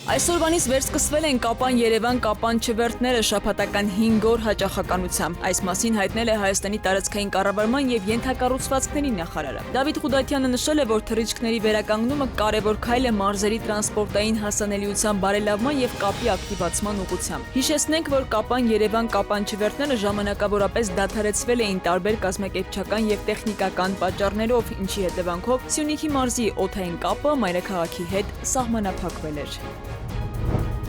Այսօրվանից վերսկսվել են Կապան-Երևան Կապան չվերթները շաբաթական 5 օր հաճախականությամբ։ Այս մասին հայտնել է Հայաստանի տարածքային կառավարման եւ ենթակառուցվածքների նախարարը։ Դավիթ Ղուդատյանը նշել է, որ թռիչքների վերականգնումը կարևոր քայլ է մարզերի տրանսպորտային հասանելիության բարելավման եւ կապի ակտիվացման ուղղությամբ։ Հիշեցնենք, որ Կապան-Երևան Կապան չվերթները ժամանակավորապես դադարեցվել էին տարբեր կազմակերպչական եւ տեխնիկական պատճառներով, ինչի հետևանքով Սյունիքի մարզի օդային կապը մայրաքաղաքի հետ սահմանափակվել էր։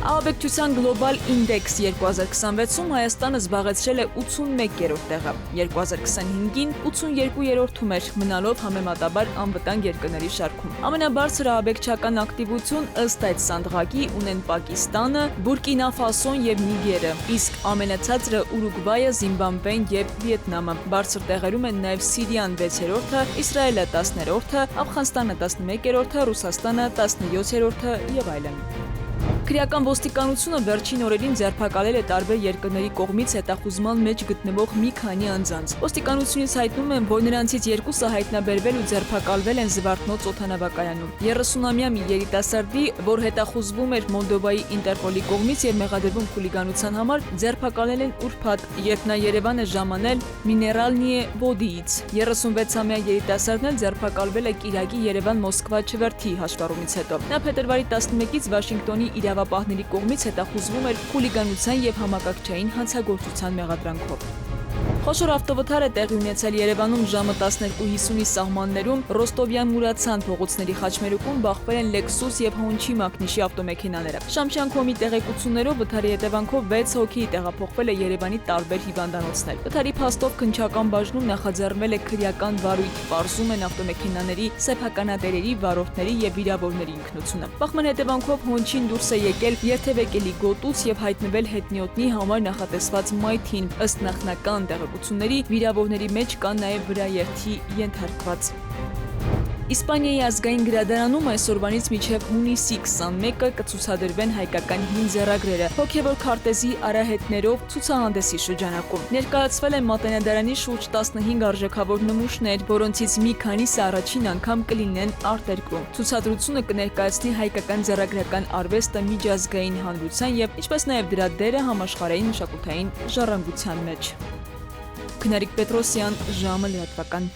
Ահաբեկչության գլոբալ ինդեքս 2026-ում Հայաստանը զբաղեցրել է 81-րդ տեղը, 2025-ին 82-րդում էր, մնալով համեմատաբար անվտանգ երկրների շարքում։ Ամենաբարձր ահաբեկչական ակտիվություն ըստ այդ սանդղակի ունեն Պակիստանը, Բուրկինա Ֆասոն եւ Նիգերը, իսկ ամենացածրը Ուրուգվայը, Զիմբաբվեն եւ Վիետնամը։ Բարձր տեղերում են նաեւ Սիրիան 6-րդը, Իսրայելը 10-րդը, Աֆղանստանը 11-րդը, Ռուսաստանը 17-րդը եւ այլն։ Քրեական ոստիկանությունը վերջին օրերին ձերբակալել է տարբեր երկրների կողմից հետախուզման մեջ գտնվող մի քանի անձանց։ Ոստիկանությունից հայտնում են, որ նրանցից երկուսը հայտնաբերվել ու ձերբակալվել են Զվարթնոց օդանավակայանում։ 30-ամյա մի երիտասարդի, որ հետախուզվում էր Մոլդովայի Ինտերպոլի կողմից եւ մեղադրվում խուլիգանության համար, ձերբակալել են ուրբաթ, երբ նա Երևան է ժամանել Միներալնիե Վոդիից։ 36-ամյա երիտասարդն էլ ձերբակալվել է Կիրակի Երևան-Մոսկվա չվերթի հաշվառումից հետո։ Նա փետրվարի 11-ից Վաշինգտոնի իրավապահների կողմից հետախուզվում էր խուլիգանության եւ համակարգչային հանցագործության մեղադրանքով։ Խոշոր ավտովթար է տեղի ունեցել Երևանում ժամը 12:50-ի սահմաններում Ռոստովյան-Մուրացան փողոցների խաչմերուկում բախվել են Lexus եւ Honda մակնիշի ավտոմեքենաները։ Շամշյան.com-ի տեղեկություններով վթարի հետևանքով 6 հոգի տեղափոխվել է Երևանի տարբեր հիվանդանոցներ։ Վթարի փաստով քննչական բաժնում նախաձեռնվել է քրեական վարույթ, պարզում են ավտոմեքենաների, սեփականատերերի, վարորդների եւ վիրավորների ինքնությունը։ Բախման հետևանքով Honda-ն դուրս է եկել երթևեկելի գոտուց եւ հայտնվել հետնիոտնի համար նախատեսված մայթին, ըստ նախնական տեղեկությունների վիրավորների մեջ կան նաև վրաերթի ենթարկված։ Իսպանիայի ազգային գրադարանում այսօրվանից մինչև հունիսի 21-ը կցուցադրվեն հայկական հին ձեռագրերը հոգևոր քարտեզի արահետներով ցուցահանդեսի շրջանակում։ Ներկայացվել են Մատենադարանի շուրջ 15 արժեքավոր նմուշներ, որոնցից մի քանիսը առաջին անգամ կլինեն արտերկրում։ Ցուցադրությունը կներկայացնի հայկական ձեռագրական արվեստը միջազգային հանրության եւ ինչպես նաև դրա դերը համաշխարհային մշակութային ժառանգության մեջ։ Քնարիկ Պետրոսյան, ժամը լրատվական։